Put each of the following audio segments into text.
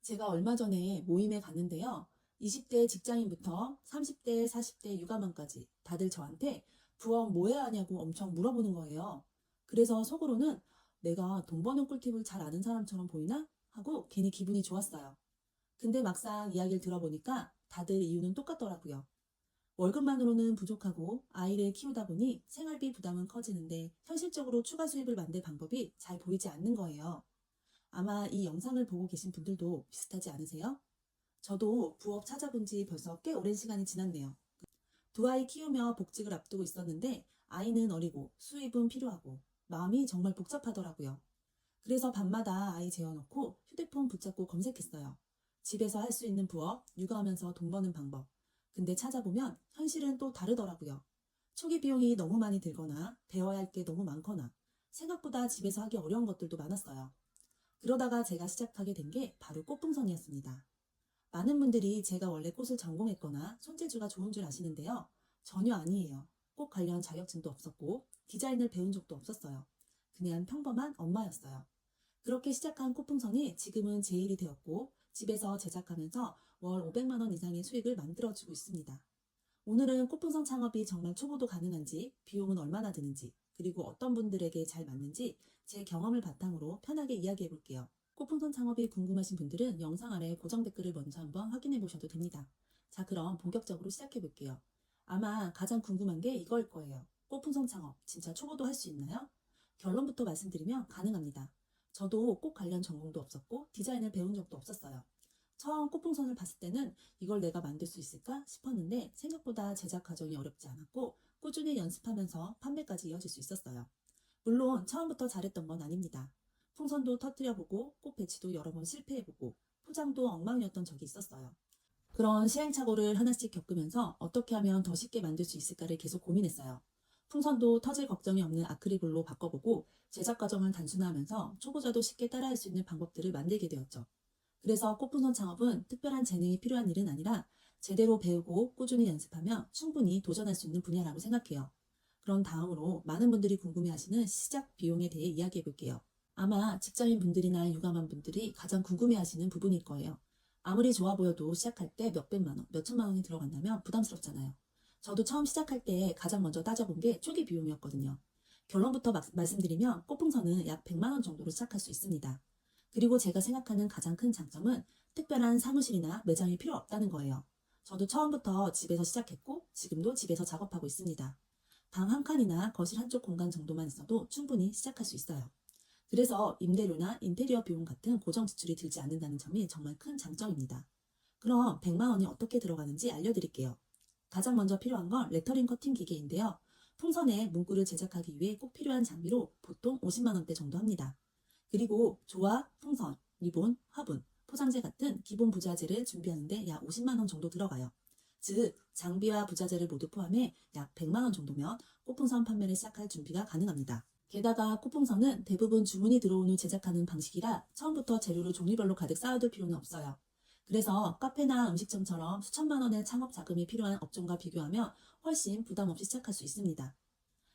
제가 얼마 전에 모임에 갔는데요. 20대 직장인부터 30대, 40대 육아맘까지 다들 저한테 부업 뭐 해야 하냐고 엄청 물어보는 거예요. 그래서 속으로는 내가 돈 버는 꿀팁을 잘 아는 사람처럼 보이나? 하고 괜히 기분이 좋았어요. 근데 막상 이야기를 들어보니까 다들 이유는 똑같더라고요. 월급만으로는 부족하고 아이를 키우다 보니 생활비 부담은 커지는데 현실적으로 추가 수입을 만들 방법이 잘 보이지 않는 거예요. 아마 이 영상을 보고 계신 분들도 비슷하지 않으세요? 저도 부업 찾아본 지 벌써 꽤 오랜 시간이 지났네요. 두 아이 키우며 복직을 앞두고 있었는데 아이는 어리고 수입은 필요하고 마음이 정말 복잡하더라고요. 그래서 밤마다 아이 재워놓고 휴대폰 붙잡고 검색했어요. 집에서 할 수 있는 부업, 육아하면서 돈 버는 방법. 근데 찾아보면 현실은 또 다르더라고요. 초기 비용이 너무 많이 들거나 배워야 할 게 너무 많거나 생각보다 집에서 하기 어려운 것들도 많았어요. 그러다가 제가 시작하게 된 게 바로 꽃풍선이었습니다. 많은 분들이 제가 원래 꽃을 전공했거나 손재주가 좋은 줄 아시는데요. 전혀 아니에요. 꽃 관련 자격증도 없었고 디자인을 배운 적도 없었어요. 그냥 평범한 엄마였어요. 그렇게 시작한 꽃풍선이 지금은 제 일이 되었고 집에서 제작하면서 월 500만 원 이상의 수익을 만들어주고 있습니다. 오늘은 꽃풍선 창업이 정말 초보도 가능한지, 비용은 얼마나 드는지, 그리고 어떤 분들에게 잘 맞는지 제 경험을 바탕으로 편하게 이야기해 볼게요. 꽃풍선 창업이 궁금하신 분들은 영상 아래 고정 댓글을 먼저 한번 확인해 보셔도 됩니다. 자, 그럼 본격적으로 시작해 볼게요. 아마 가장 궁금한 게 이거일 거예요. 꽃풍선 창업 진짜 초보도 할 수 있나요? 결론부터 말씀드리면 가능합니다. 저도 꽃 관련 전공도 없었고 디자인을 배운 적도 없었어요. 처음 꽃풍선을 봤을 때는 이걸 내가 만들 수 있을까 싶었는데 생각보다 제작 과정이 어렵지 않았고 꾸준히 연습하면서 판매까지 이어질 수 있었어요. 물론 처음부터 잘했던 건 아닙니다. 풍선도 터뜨려보고 꽃 배치도 여러 번 실패해보고 포장도 엉망이었던 적이 있었어요. 그런 시행착오를 하나씩 겪으면서 어떻게 하면 더 쉽게 만들 수 있을까를 계속 고민했어요. 풍선도 터질 걱정이 없는 아크릴글로 바꿔보고 제작 과정을 단순화하면서 초보자도 쉽게 따라할 수 있는 방법들을 만들게 되었죠. 그래서 꽃분선 창업은 특별한 재능이 필요한 일은 아니라 제대로 배우고 꾸준히 연습하며 충분히 도전할 수 있는 분야라고 생각해요. 그럼 다음으로 많은 분들이 궁금해하시는 시작 비용에 대해 이야기해 볼게요. 아마 직장인 분들이나 육아만 분들이 가장 궁금해하시는 부분일 거예요. 아무리 좋아 보여도 시작할 때 몇백만 원, 몇천만 원이 들어간다면 부담스럽잖아요. 저도 처음 시작할 때 가장 먼저 따져본 게 초기 비용이었거든요. 결론부터 말씀드리면 꽃풍선은 약 100만 원 정도로 시작할 수 있습니다. 그리고 제가 생각하는 가장 큰 장점은 특별한 사무실이나 매장이 필요 없다는 거예요. 저도 처음부터 집에서 시작했고 지금도 집에서 작업하고 있습니다. 방 한 칸이나 거실 한쪽 공간 정도만 있어도 충분히 시작할 수 있어요. 그래서 임대료나 인테리어 비용 같은 고정 지출이 들지 않는다는 점이 정말 큰 장점입니다. 그럼 100만 원이 어떻게 들어가는지 알려드릴게요. 가장 먼저 필요한 건 레터링 커팅 기계인데요. 풍선에 문구를 제작하기 위해 꼭 필요한 장비로 보통 50만 원대 정도 합니다. 그리고 조화, 풍선, 리본, 화분, 포장재 같은 기본 부자재를 준비하는데 약 50만 원 정도 들어가요. 즉, 장비와 부자재를 모두 포함해 약 100만 원 정도면 꽃풍선 판매를 시작할 준비가 가능합니다. 게다가 꽃풍선은 대부분 주문이 들어온 후 제작하는 방식이라 처음부터 재료를 종류별로 가득 쌓아둘 필요는 없어요. 그래서 카페나 음식점처럼 수천만 원의 창업 자금이 필요한 업종과 비교하면 훨씬 부담 없이 시작할 수 있습니다.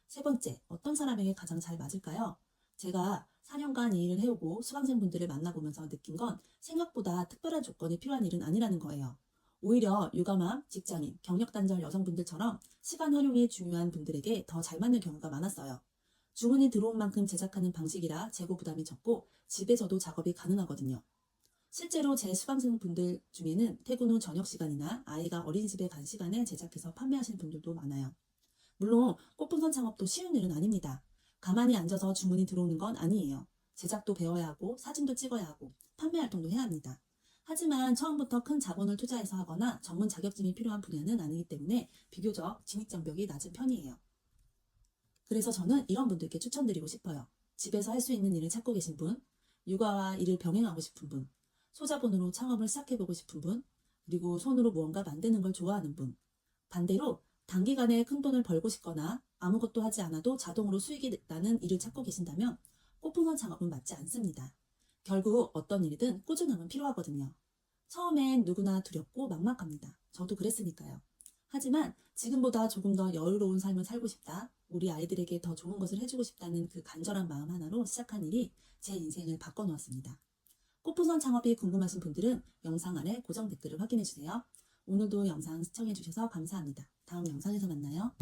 세 번째, 어떤 사람에게 가장 잘 맞을까요? 제가 4년간 이 일을 해오고 수강생분들을 만나보면서 느낀 건 생각보다 특별한 조건이 필요한 일은 아니라는 거예요. 오히려 육아맘, 직장인, 경력단절 여성분들처럼 시간 활용이 중요한 분들에게 더 잘 맞는 경우가 많았어요. 주문이 들어온 만큼 제작하는 방식이라 재고 부담이 적고 집에서도 작업이 가능하거든요. 실제로 제 수강생분들 중에는 퇴근 후 저녁 시간이나 아이가 어린이집에 간 시간에 제작해서 판매하시는 분들도 많아요. 물론 꽃분선 창업도 쉬운 일은 아닙니다. 가만히 앉아서 주문이 들어오는 건 아니에요. 제작도 배워야 하고 사진도 찍어야 하고 판매 활동도 해야 합니다. 하지만 처음부터 큰 자본을 투자해서 하거나 전문 자격증이 필요한 분야는 아니기 때문에 비교적 진입장벽이 낮은 편이에요. 그래서 저는 이런 분들께 추천드리고 싶어요. 집에서 할 수 있는 일을 찾고 계신 분, 육아와 일을 병행하고 싶은 분, 소자본으로 창업을 시작해보고 싶은 분, 그리고 손으로 무언가 만드는 걸 좋아하는 분. 반대로 단기간에 큰 돈을 벌고 싶거나 아무것도 하지 않아도 자동으로 수익이 나는 일을 찾고 계신다면 꽃분선 창업은 맞지 않습니다. 결국 어떤 일이든 꾸준함은 필요하거든요. 처음엔 누구나 두렵고 막막합니다. 저도 그랬으니까요. 하지만 지금보다 조금 더 여유로운 삶을 살고 싶다, 우리 아이들에게 더 좋은 것을 해주고 싶다는 그 간절한 마음 하나로 시작한 일이 제 인생을 바꿔놓았습니다. 꽃부선 창업이 궁금하신 분들은 영상 아래 고정 댓글을 확인해주세요. 오늘도 영상 시청해주셔서 감사합니다. 다음 영상에서 만나요.